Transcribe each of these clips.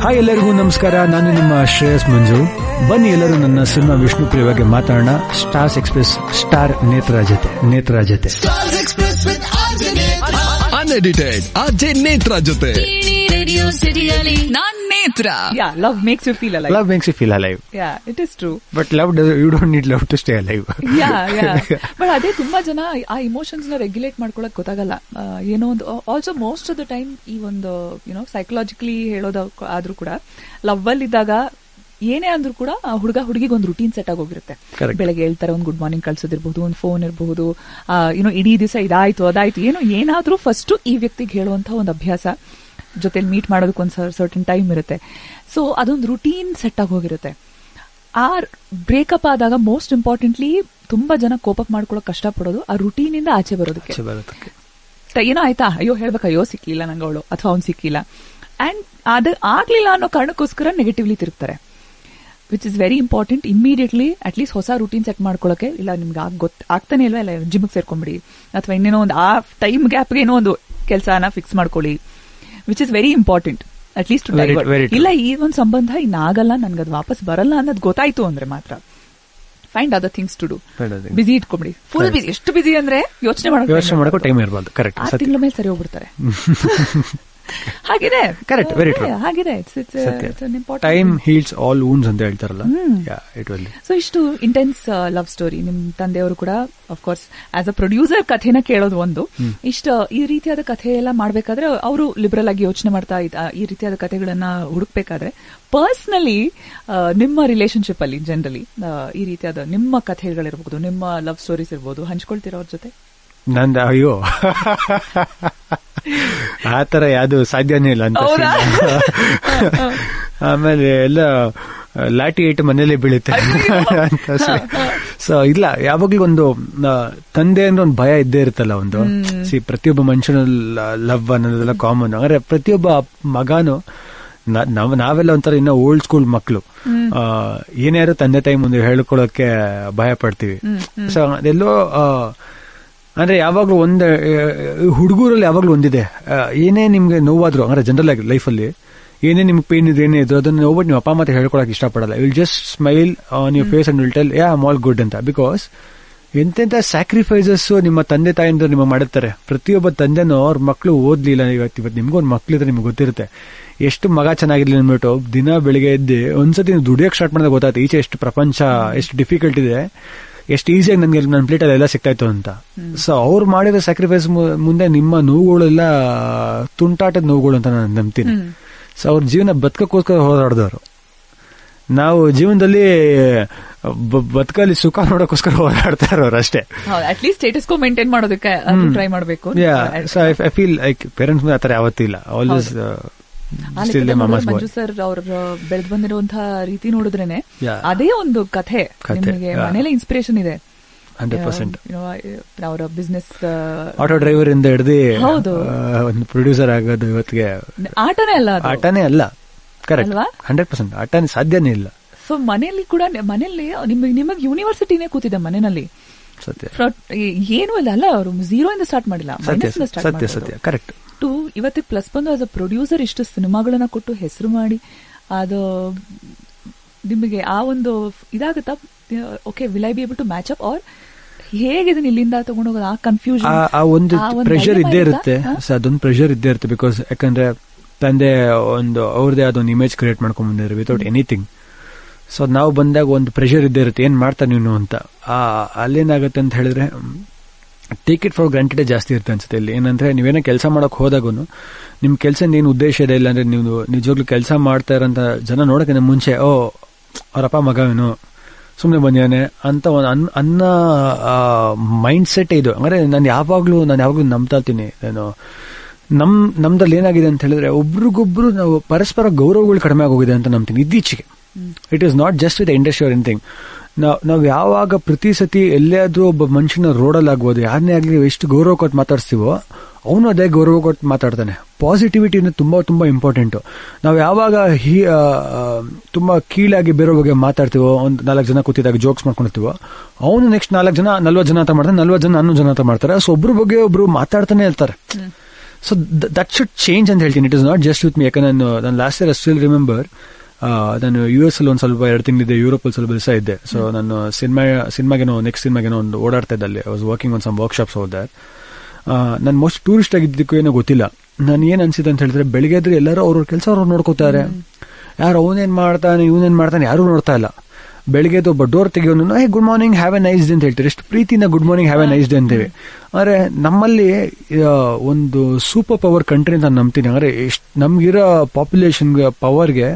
Hi, ಎಲ್ಲರಿಗೂ ನಮಸ್ಕಾರ. ನಾನು ನಿಮ್ಮ ಶ್ರೇಯಸ್ ಮಂಜು. ಬನ್ನಿ ಎಲ್ಲರೂ ನನ್ನ ಸಿನಿಮಾ ವಿಷ್ಣು ಪ್ರಿಯ ಬಗ್ಗೆ ಮಾತಾಡೋಣ. ಸ್ಟಾರ್ಸ್ ಎಕ್ಸ್ಪ್ರೆಸ್ ಸ್ಟಾರ್ ನೇತ್ರ ಜೊತೆ ಅನ್ಎಡಿಟೆಡ್ ಆರ್ಜೆ ನೇತ್ರ ಜೊತೆ ರೇಡಿಯೋ ಸಿಟಿಯಲ್ಲಿ ನಾನ್ ನೇತ್ರ. Love makes you feel alive. Love makes you feel alive. Yeah, it is true. But you don't need love to stay alive. Yeah. But ಅದೇ ತುಂಬಾ ಜನ ಆ ಇಮೋಷನ್ಸ್ ನ ರೆಗ್ಯುಲೇಟ್ ಮಾಡ್ಕೊಳಕ್ ಗೊತ್ತಾಗಲ್ಲ. ಏನೋ ಒಂದು also most of the time ಈ ಒಂದು ಸೈಕಲಾಜಿಕಲಿ ಹೇಳೋದ ಆದ್ರೂ ಕೂಡ ಲವ್ ಅಲ್ಲಿ ಇದ್ದಾಗ ಏನೇ ಅಂದ್ರೂ ಕೂಡ ಹುಡುಗ ಹುಡುಗಿಗೆ ಒಂದು ರೂಟೀನ್ ಸೆಟ್ ಆಗೋಗಿರುತ್ತೆ. ಬೆಳಗ್ಗೆ ಹೇಳ್ತಾರೆ, ಒಂದು ಗುಡ್ ಮಾರ್ನಿಂಗ್ ಕಳ್ಸೋದಿರ್ಬಹುದು, ಒಂದು ಫೋನ್ ಇರಬಹುದು, ಇಡೀ ದಿವಸ ಇದಾಯ್ತು ಅದಾಯ್ತು ಏನಾದ್ರೂ ಫಸ್ಟ್ ಈ ವ್ಯಕ್ತಿಗೆ ಹೇಳುವಂತ ಒಂದು ಅಭ್ಯಾಸ, ಜೊತೆಲಿ ಮೀಟ್ ಮಾಡೋದಕ್ಕೆ ಒಂದು ಸರ್ಟನ್ ಟೈಮ್ ಇರುತ್ತೆ. ಸೊ ಅದೊಂದು ರೂಟೀನ್ ಸೆಟ್ ಆಗಿ ಹೋಗಿರುತ್ತೆ. ಆ ಬ್ರೇಕಪ್ ಆದಾಗ ಮೋಸ್ಟ್ ಇಂಪಾರ್ಟೆಂಟ್ಲಿ ತುಂಬಾ ಜನ ಕೋಪಪ್ ಮಾಡ್ಕೊಳಕ್ ಕಷ್ಟಪಡೋದು ಆ ರೂಟೀನ್ ಇಂದ ಆಚೆ ಬರೋದಕ್ಕೆ. ಏನೋ ಆಯ್ತಾ, ಅಯ್ಯೋ ಹೇಳ್ಬೇಕು, ಅಯ್ಯೋ ಸಿಕ್ಕಿಲ್ಲ ನಂಗೆ ಅವಳು ಅಥವಾ ಅವ್ನು ಸಿಕ್ಕಿಲ್ಲ, ಅಂಡ್ ಅದು ಆಗ್ಲಿಲ್ಲ ಅನ್ನೋ ಕಾರಣಕ್ಕೋಸ್ಕರ ನೆಗೆಟಿವ್ಲಿ ತಿರುಗ್ತಾರೆ. Which is very important. Immediately at least ಹೊಸ ರೂಟೀನ್ ಸೆಟ್ ಮಾಡ್ಕೊಳಕ್ಕೆ. ಇಲ್ಲ ನಿಮ್ಗೆ ಆಗ್ತಾನೆ ಇಲ್ವಾ, ಇಲ್ಲ ಜಿಮ್ಗೆ ಸೇರ್ಕೊಂಬಿಡಿ, ಅಥವಾ ಇನ್ನೇನೋ ಒಂದು ಆ ಟೈಮ್ ಗ್ಯಾಪ್ಗೆ ಏನೋ ಒಂದು ಕೆಲಸನ ಫಿಕ್ಸ್ ಮಾಡ್ಕೊಳ್ಳಿ. Which is very important. At least ಇಲ್ಲ ಈ ಒಂದು ಸಂಬಂಧ ಇನ್ನಾಗಲ್ಲ, ನನ್ಗದು ವಾಪಸ್ ಬರಲ್ಲ ಅನ್ನೋದು ಗೊತ್ತಾಯ್ತು ಅಂದ್ರೆ ಮಾತ್ರ find other things to do. Busy ಇಟ್ಕೊಂಬಿಡಿ, ಫುಲ್ ಬಿಸಿ. ಎಷ್ಟು ಬಿಸಿ ಅಂದ್ರೆ ಯೋಚನೆ ಮಾಡೋ ಟೈಮ್ ಇರಬಾರ್ದು. ಕರೆಕ್ಟ್. 6 ತಿಂಗಳ ಮೇಲೆ ಸರಿ ಹೋಗ್ಬಿಡ್ತಾರೆ. ಹಾಗಿದೆ. ಕರೆಕ್ಟ್. Very true. ಹಾಗಿದೆ. ಟೈಮ್ ಹೀಲ್ಸ್ ಆಲ್ ವೂಂಡ್ಸ್ ಅಂತ ಹೇಳ್ತಾರಲ್ಲ. ಸೊ ಇಷ್ಟು ಇಂಟೆನ್ಸ್ ಲವ್ ಸ್ಟೋರಿ. ನಿಮ್ ತಂದೆಯವರು ಕೂಡ ಅಫ್ಕೋರ್ಸ್ ಆಸ್ ಅ ಪ್ರೊಡ್ಯೂಸರ್ ಕಥೆನ ಕೇಳೋದು ಒಂದು. ಈ ರೀತಿಯಾದ ಕಥೆ ಎಲ್ಲ ಮಾಡ್ಬೇಕಾದ್ರೆ ಅವರು ಲಿಬರಲ್ ಆಗಿ ಯೋಚನೆ ಮಾಡ್ತಾ ಈ ರೀತಿಯಾದ ಕಥೆಗಳನ್ನ ಹುಡುಕ್ಬೇಕಾದ್ರೆ ಪರ್ಸನಲಿ ನಿಮ್ಮ ರಿಲೇಶನ್ಶಿಪ್ ಅಲ್ಲಿ ಜನರಲಿ ಈ ರೀತಿಯಾದ ನಿಮ್ಮ ಕಥೆಗಳಿರ್ಬಹುದು, ನಿಮ್ಮ ಲವ್ ಸ್ಟೋರೀಸ್ ಇರ್ಬೋದು, ಹಂಚ್ಕೊಳ್ತೀರಾ ಅವ್ರ ಜೊತೆ? ನಂದ ಅಯ್ಯೋ ಆತರ ಯಾವ್ದು ಸಾಧ್ಯನೇ ಇಲ್ಲ ಅಂತ. ಆಮೇಲೆ ಎಲ್ಲ ಲಾಟಿ ಏಟು ಮನೇಲೆ ಬೀಳುತ್ತೆ ಅಂತ. ಸೊ ಇಲ್ಲ, ಯಾವಾಗ್ಲೂ ಒಂದು ತಂದೆ ಅಂದ್ರೆ ಒಂದು ಭಯ ಇದ್ದೇ ಇರುತ್ತಲ್ಲ ಒಂದು. ಪ್ರತಿಯೊಬ್ಬ ಮನುಷ್ಯನ ಲವ್ ಅನ್ನೋದೆಲ್ಲ ಕಾಮನ್. ಅಂದ್ರೆ ಪ್ರತಿಯೊಬ್ಬ ಮಗಾನು ನಾವೆಲ್ಲ ಒಂಥರ ಇನ್ನ ಓಲ್ಡ್ ಸ್ಕೂಲ್ ಮಕ್ಕಳು, ಏನಾದ್ರು ತಂದೆ ತಾಯಿ ಮುಂದೆ ಹೇಳ್ಕೊಳಕ್ಕೆ ಭಯ ಪಡ್ತೀವಿ. ಸೊ ಅದೆಲ್ಲೋ ಅಂದ್ರೆ ಯಾವಾಗ್ಲೂ ಒಂದು ಹುಡುಗರಲ್ಲಿ ಯಾವಾಗ್ಲೂ ಒಂದಿದೆ, ಏನೇ ನಿಮ್ಗೆ ನೋವಾದ್ರು, ಅಂದ್ರೆ ಜನರಲ್ ಆಗಿ ಲೈಫಲ್ಲಿ ಏನೇ ನಿಮ್ಗೆ ಪೇನ್ ಇದ್ರೆ ಏನೇ ಇದ್ರು ಅದನ್ನ ನೋಡ್ಬಿಟ್ಟು ನೀವು ಅಪ್ಪ ಮತ್ತೆ ಹೇಳ್ಕೊಳಕ್ ಇಷ್ಟಪಡಲ್ಲ. Will just smile on your face and will tell I am all good ಅಂತ. ಬಿಕಾಸ್ ಎಂತೆಂತ ಸ್ಯಾಕ್ರಿಫೈಸಸ್ ನಿಮ್ಮ ತಂದೆ ತಾಯಿಂದ ನಿಮಗೆ ಮಾಡುತ್ತಾರೆ. ಪ್ರತಿಯೊಬ್ಬ ತಂದೆನೂ ಅವ್ರ ಮಕ್ಕಳು ಓದ್ಲಿಲ್ಲ, ಇವತ್ತು ನಿಮ್ಗೂ ಒಂದು ಮಕ್ಳಿದ್ರೆ ನಿಮ್ಗೆ ಗೊತ್ತಿರುತ್ತೆ ಎಷ್ಟು ಮಗ ಚೆನ್ನಾಗಿರ್ಲಿ ಅಂದ್ಬಿಟ್ಟು ದಿನ ಬೆಳಿಗ್ಗೆ ಎದ್ದು ಒಂದ್ಸತಿ ನೀವು ದುಡಿಯೋಕೆ ಸ್ಟಾರ್ಟ್ ಮಾಡಿದಾಗ ಗೊತ್ತಾಯ್ತು ಈಚೆ ಎಷ್ಟು ಪ್ರಪಂಚ ಎಷ್ಟು ಡಿಫಿಕಲ್ಟ್ ಇದೆ, ಎಷ್ಟು ಈಸಿಯಾಗಿ ನನಗೆ ನನ್ನ ಪ್ಲೇಟ್ ಅಲ್ಲೆಲ್ಲ ಸಿಗ್ತಾಯ್ತು ಅಂತ. ಸೊ ಅವ್ರು ಮಾಡಿರೋ ಸ್ಯಾಕ್ರಿಫೈಸ್ ಮುಂದೆ ನಿಮ್ಮ ನೋವುಗಳೆಲ್ಲ ತುಂಟಾಟದ ನೋವುಗಳು ಅಂತ ನಾನು ನಂಬ್ತೀನಿ. ಸೊ ಅವ್ರ ಜೀವನ ಬದುಕಕ್ಕೋಸ್ಕರ ಹೋರಾಡಿದವರು. ನಾವು ಜೀವನದಲ್ಲಿ ಬದುಕಲ್ಲಿ ಸುಖ ನೋಡೋಕ್ಕೋಸ್ಕರ ಹೋರಾಡ್ತಾ ಇರೋರು ಅಷ್ಟೇ. ಅಟ್ಲೀಸ್ಟ್ ಸ್ಟೇಟಸ್ ಕೋ ಮೇಂಟೈನ್ ಮಾಡೋದಕ್ಕೆ ಟ್ರೈ ಮಾಡಬೇಕು. So I feel like parents ಮುಂದೆ ಆತರ ಯಾವತ್ತಿಲ್ಲ. ಆಲ್ವೇಸ್ ಮಂಜು ಸರ್ ಅವ್ರ ಬೆಳೆದು ಬಂದಿರುವಂತಹ ರೀತಿ ನೋಡಿದ್ರೇನೆ ಅದೇ ಒಂದು ಕಥೆ ನಿಮಗೆ ಮನೇಲಿ ಇನ್ಸ್ಪಿರೇಷನ್ ಇದೆ. 100% ಅವರ ಬಿಸ್ನೆಸ್ ಆಟೋ ಡ್ರೈವರ್ ಇಂದ ಹಿಡಿದು ಒಂದು ಪ್ರೊಡ್ಯೂಸರ್ ಆಗೋದು ಇವತ್ತಿಗೆ ಆಟನೇ ಅಲ್ಲ. ಕರೆಕ್ಟ್. 100% ಆಟನೇ ಸಾಧ್ಯನೇ ಇಲ್ಲ. ಸೊ ಮನೆಯಲ್ಲಿ ಕೂಡ ಮನೆಯಲ್ಲಿ ನಿಮಗೆ ಯೂನಿವರ್ಸಿಟಿನೇ ಕೂತಿದೆ ಮನೆಯಲ್ಲಿ. ಸತ್ಯ. ಏನು ಅಲ್ಲ, ಅವರು ಝೀರೋ ಇಂದ ಸ್ಟಾರ್ಟ್ ಮಾಡಿಲ್ಲ, ಸತ್ಯ. ಕರೆಕ್ಟ್. ಇವತ್ತಿಗೆ ಪ್ಲಸ್ ಬಂದು ಆಸ್ ಅ ಪ್ರೊಡ್ಯೂಸರ್ ಇಷ್ಟು ಸಿನಿಮಾಗಳನ್ನ ಕೊಟ್ಟು ಹೆಸರು ಮಾಡಿ ಅದು ನಿಮಗೆ ಆ ಒಂದು ಇದಾಗುತ್ತಾ, okay will I be able to match up or ಹೇಗಿದೆ ಇಲ್ಲಿಂದ ತಗೊಂಡೋಗೋದು, ಆ ಕನ್ಫ್ಯೂಷನ್, ಆ ಒಂದು ಪ್ರೆಷರ್ ಇದ್ದೇ ಇರುತ್ತೆ. ಅದೊಂದು ಪ್ರೆಷರ್ ಇದ್ದೇ ಇರುತ್ತೆ. ಬಿಕಾಸ್ ಯಾಕಂದ್ರೆ ತಂದೆ ಒಂದು ಅವ್ರದೇ ಅದೊಂದು ಇಮೇಜ್ ಕ್ರಿಯೇಟ್ ಮಾಡ್ಕೊಂಡ್ ಬಂದಿದ್ದಾರೆ ವಿತೌಟ್ ಎನಿಥಿಂಗ್. ಸೊ ನಾವು ಬಂದಾಗ ಒಂದು ಪ್ರೆಷರ್ ಇದ್ದೇ ಇರುತ್ತೆ, ಏನ್ ಮಾಡ್ತಾ ನೀನು ಅಂತ. ಅಲ್ಲೇನಾಗುತ್ತೆ ಅಂತ ಹೇಳಿದ್ರೆ ಟೇಕ್ ಇಟ್ ಫಾರ್ ಗ್ರಾಂಟೆಡ್ ಜಾಸ್ತಿ ಇರುತ್ತೆ ಅನ್ಸುತ್ತೆ. ಇಲ್ಲಿ ಏನಂದ್ರೆ ನೀವೇನೋ ಕೆಲಸ ಮಾಡಕ್ ಹೋದಾಗೂ ನಿಮ್ ಕೆಲಸದಿಂದ ಏನು ಉದ್ದೇಶ ಇದೆ, ಇಲ್ಲ ಅಂದ್ರೆ ನೀವು ನಿಜವಾಗ್ಲೂ ಕೆಲಸ ಮಾಡ್ತಾ ಇರೋಂತ ಜನ ನೋಡಕ್ಕೆ ಮುಂಚೆ ಅವರಪ್ಪ ಮಗವೇನು ಸುಮ್ಮನೆ ಬಂದಿದ್ದಾನೆ ಅಂತ ಒಂದು ಅನ್ನ ಮೈಂಡ್ ಸೆಟ್ ಇದು. ಅಂದ್ರೆ ನಾನು ಯಾವಾಗ್ಲೂ ನಂಬ್ತಾ ಇರ್ತೀನಿ. ನಾನು ನಮ್ದಲ್ಲಿ ಏನಾಗಿದೆ ಅಂತ ಹೇಳಿದ್ರೆ ಒಬ್ರಿಗೊಬ್ರು ನಾವು ಪರಸ್ಪರ ಗೌರವಗಳು ಕಡಿಮೆ ಆಗೋಗಿದೆ ಅಂತ ನಂಬ್ತೀನಿ ಇತ್ತೀಚೆಗೆ. It is not just with industry or anything. ನಾವು ಯಾವಾಗ ಪ್ರತಿ ಸತಿ ಎಲ್ಲಾದ್ರೂ ಒಬ್ಬ ಮನುಷ್ಯನ ರೋಡಲ್ಲಿ ಆಗ್ಬೋದು, ಯಾರನ್ನೇ ಆಗ್ಲಿ ಎಷ್ಟು ಗೌರವ ಕೊಟ್ಟು ಮಾತಾಡ್ಸ್ತೀವೋ ಅವನು ಅದೇ ಗೌರವ ಕೊಟ್ಟು ಮಾತಾಡ್ತಾನೆ. ಪಾಸಿಟಿವಿಟಿ ತುಂಬಾ ತುಂಬಾ ಇಂಪಾರ್ಟೆಂಟು. ನಾವು ಯಾವಾಗ ತುಂಬಾ ಕೀಳಾಗಿ ಬೇರೆ ಬಗ್ಗೆ ಮಾತಾಡ್ತೀವೋ, ಒಂದು 4 ಜನ ಕೂತಿದಾಗ ಜೋಕ್ಸ್ ಮಾಡ್ಕೊಂಡಿರ್ತೀವೋ, ಅವನು ನೆಕ್ಸ್ಟ್ 4 ಜನ 40 ಜನ ಅಂತ ಮಾಡ್ತಾನೆ, 40 ಜನ 11 ಜನ ಅಂತ ಮಾಡ್ತಾರೆ. ಸೊ ಒಬ್ರ ಬಗ್ಗೆ ಒಬ್ರು ಮಾತಾಡ್ತಾನೆ ಇರ್ತಾರೆ. ಸೊ ದಟ್ ಶುಡ್ ಚೇಂಜ್ ಅಂತ ಹೇಳ್ತೀನಿ. It is not just with ಮಿ. ಯಾಕಂದ್ರೆ ನಾನು ಲಾಸ್ಟ್ ಇಯರ್ ಸ್ಟಿಲ್ ರಿಮೆಂಬರ್, ನಾನು US ಅಲ್ಲಿ ಒಂದು ಸ್ವಲ್ಪ 2 ತಿಂಗಳಿದ್ದೆ, ಯುರೋಪ್ ಅಲ್ಲಿ ಸ್ವಲ್ಪ ದಿವಸ ಇದ್ದೆ. ಸೊ ನಾನು ನೆಕ್ಸ್ಟ್ ಸಿನಿಮಾಗೇನೋ ಒಂದು ಓಡಾಡ್ತಾ ಇದ್ದಲ್ಲಿ I was working on some workshops ಹೋದ. ನಾನು ಮೋಸ್ಟ್ ಟೂರಿಸ್ಟ್ ಆಗಿದ್ದಕ್ಕೂ ಏನೋ ಗೊತ್ತಿಲ್ಲ. ನಾನು ಏನ್ ಅನ್ಸಿದೆ ಅಂತ ಹೇಳಿದ್ರೆ, ಬೆಳಿಗ್ಗೆ ಎದ್ರೆ ಎಲ್ಲರೂ ಅವ್ರ ಕೆಲಸ ಅವ್ರು ನೋಡ್ಕೋತಾರೆ. ಯಾರು ಅವನೇನ್ ಮಾಡ್ತಾನೆ ಇವನೇನ್ ಮಾಡ್ತಾನೆ ಯಾರು ನೋಡ್ತಾ ಇಲ್ಲ. ಬೆಳಿಗ್ಗೆ ಒಬ್ಬ ಡೋರ್ ತೆಗಿಯೋನು hey good morning have a nice day ಅಂತ ಹೇಳ್ತಾರೆ. ಎಷ್ಟು ಪ್ರೀತಿನ good morning have a nice day ಅಂತೇವೆ. ಆದ್ರೆ ನಮ್ಮಲ್ಲಿ ಒಂದು ಸೂಪರ್ ಪವರ್ ಕಂಟ್ರಿ ಅಂತ ನಂಬ್ತೀನಿ. ಅಂದ್ರೆ ನಮ್ಗಿರೋ ಪಾಪ್ಯುಲೇಷನ್ ಪವರ್ಗೆ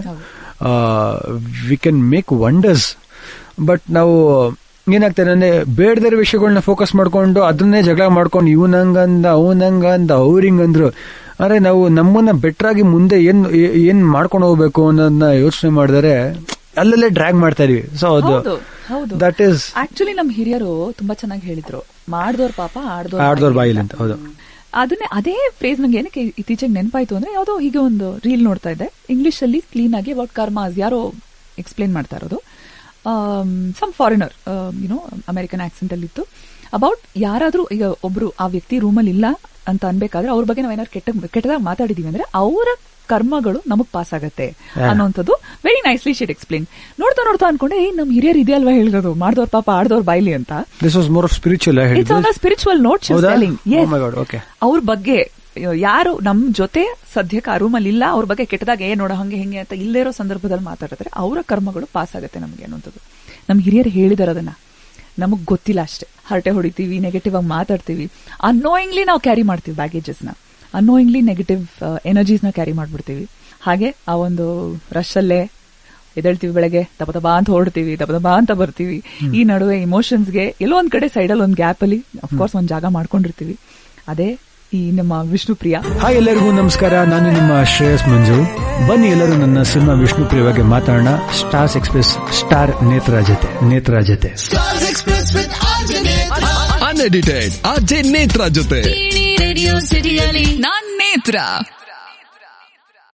we can make wonders. But ನಾವು ಏನಾಗ್ತಾರೆ ಅಂದ್ರೆ ಬೇಡದಿರೋ ವಿಷಯಗಳನ್ನ ಫೋಕಸ್ ಮಾಡ್ಕೊಂಡು ಅದನ್ನೇ ಜಗಳ ಮಾಡ್ಕೊಂಡು ಇವನಂಗಂದ ಅವನಂಗಂದ ಅವ್ರಿಂಗಂದ್ರು. ಅಂದ್ರೆ ನಾವು ನಮ್ಮನ್ನ ಬೆಟರ್ ಆಗಿ ಮುಂದೆ ಏನ್ ಮಾಡ್ಕೊಂಡು ಹೋಗ್ಬೇಕು ಅನ್ನೋದನ್ನ ಯೋಚನೆ ಮಾಡಿದರೆ ಅಲ್ಲಲ್ಲೇ ಡ್ರ್ಯಾಗ್ ಮಾಡ್ತಾ ಇದೀವಿ. ಸೊ ಅದು ದಟ್ ಈಸ್ ಆಕ್ಚುಲಿ ನಮ್ ಹಿರಿಯರು ತುಂಬಾ ಚೆನ್ನಾಗಿ ಹೇಳಿದ್ರು, ಮಾಡ್ದೋರ್ ಪಾಪ ಆಡ್ದೋರ್ ಬಾಯಿಲಿ ಅಂತ. ಹೌದು, ಅದನ್ನೇ ಅದೇ ಫ್ರೇಸ್ ನಂಗೆ ಏನಕ್ಕೆ ಇತ್ತೀಚೆಗೆ ನೆನಪಾಯ್ತು ಅಂದ್ರೆ, ಯಾವುದೋ ಹೀಗೆ ಒಂದು ರೀಲ್ ನೋಡ್ತಾ ಇದ್ದೆ, ಇಂಗ್ಲಿಷ್ ಅಲ್ಲಿ ಕ್ಲೀನ್ ಆಗಿ ಅಬೌಟ್ ಕರ್ಮಾಸ್ ಯಾರೋ ಎಕ್ಸ್ಪ್ಲೇನ್ ಮಾಡ್ತಾ ಇರೋದು. ಸಮ್ ಫಾರಿನರ್ ಅಮೆರಿಕನ್ ಆಕ್ಸೆಂಟ್ ಅಲ್ಲಿ ಇತ್ತು. ಅಬೌಟ್ ಯಾರಾದ್ರೂ ಈಗ ಒಬ್ರು ಆ ವ್ಯಕ್ತಿ ರೂಮಲ್ಲಿ ಇಲ್ಲ ಅಂತ ಅನ್ಬೇಕಾದ್ರೆ ಅವ್ರ ಬಗ್ಗೆ ನಾವೇನಾದ್ರು ಕೆಟ್ಟದಾಗ ಮಾತಾಡಿದೀವಿ ಅಂದ್ರೆ ಅವರ ಕರ್ಮಗಳು ನಮಗ್ ಪಾಸ್ ಆಗತ್ತೆ ಅನ್ನೋಂಥದ್ದು ವೆರಿ ನೈಸ್ಲಿ ಶೀಟ್ ಎಕ್ಸ್ಪ್ಲೇನ್. ನೋಡ್ತಾ ಅನ್ಕೊಂಡೆ ನಮ್ ಹಿರಿಯರ್ ಇದೆ ಅಲ್ವಾ ಹೇಳಿರೋದು, ಮಾಡ್ದವ್ರ ಪಾಪ ಆಡ್ದವ್ರ ಬಾಯ್ಲಿ ಅಂತ. ಸ್ಪಿರಿಚುವಲ್ ನೋಟ್ ಅವ್ರ ಬಗ್ಗೆ ಯಾರು ನಮ್ ಜೊತೆ ಸದ್ಯಕ್ಕೆ ಆ ರೂಮಲ್ಲಿ ಇಲ್ಲ, ಅವ್ರ ಬಗ್ಗೆ ಕೆಟ್ಟದಾಗ ನೋಡ ಹಂಗೆ ಹಿಂಗೆ ಅಂತ ಇಲ್ಲೇ ಇರೋ ಸಂದರ್ಭದಲ್ಲಿ ಮಾತಾಡಿದ್ರೆ ಅವರ ಕರ್ಮಗಳು ಪಾಸ್ ಆಗತ್ತೆ ನಮ್ಗೆ ಅನ್ನೋಂಥದ್ದು. ನಮ್ ಹಿರಿಯರು ಹೇಳಿದಾರೆ, ಅದನ್ನ ನಮಗ್ ಗೊತ್ತಿಲ್ಲ ಅಷ್ಟೇ. ಹರಟೆ ಹೊಡಿತೀವಿ, ನೆಗೆಟಿವ್ ಆಗಿ ಮಾತಾಡ್ತೀವಿ, ಅನ್ನೋಯಿಂಗ್ಲಿ ನಾವು ಕ್ಯಾರಿ ಮಾಡ್ತೀವಿ ಬ್ಯಾಗೇಜಸ್ ನ, ಅನ್ನೋಯಿಂಗ್ಲಿ ನೆಗೆಟಿವ್ ಎನರ್ಜೀಸ್ ನ ಕ್ಯಾರಿ ಮಾಡ್ಬಿಡ್ತೀವಿ. ಹಾಗೆ ಆ ಒಂದು ರಶ್ ಅಲ್ಲೇ ಎದ್ದೇಳ್ತೀವಿ, ಬೆಳಗ್ಗೆ ದಬದಬಾ ಅಂತ ಹೊರಡ್ತೀವಿ, ದಬದಬಾ ಅಂತ ಬರ್ತೀವಿ. ಈ ನಡುವೆ ಇಮೋಷನ್ಸ್ಗೆ ಎಲ್ಲೋ ಒಂದ್ ಕಡೆ ಸೈಡಲ್ಲಿ ಒಂದ್ ಗ್ಯಾಪ್ ಅಲ್ಲಿ ಅಫ್ಕೋರ್ಸ್ ಒಂದ್ ಜಾಗ ಮಾಡ್ಕೊಂಡಿರ್ತೀವಿ. ಅದೇ ಈ ನಮ್ಮ ವಿಷ್ಣುಪ್ರಿಯ. ಹಾಯ್, ಎಲ್ಲರಿಗೂ ನಮಸ್ಕಾರ. ನಾನು ನಿಮ್ಮ ಶ್ರೇಯಸ್ ಮಂಜು. ಬನ್ನಿ ಎಲ್ಲರೂ ನನ್ನ ಸಿನಿಮಾ ವಿಷ್ಣುಪ್ರಿಯ ಬಗ್ಗೆ ಮಾತಾಡೋಣ. ಸ್ಟಾರ್ಸ್ ಎಕ್ಸ್ಪ್ರೆಸ್ ಸ್ಟಾರ್ ನೇತ್ರ ಜೊತೆ ಅನ್ಎಡಿಟೆಡ್ RJ ನೇತ್ರ ಜೊತೆ ರೇಡಿಯೋ ಸಿಟಿಯಲ್ಲಿ ನಾನ್ ನೇತ್ರ.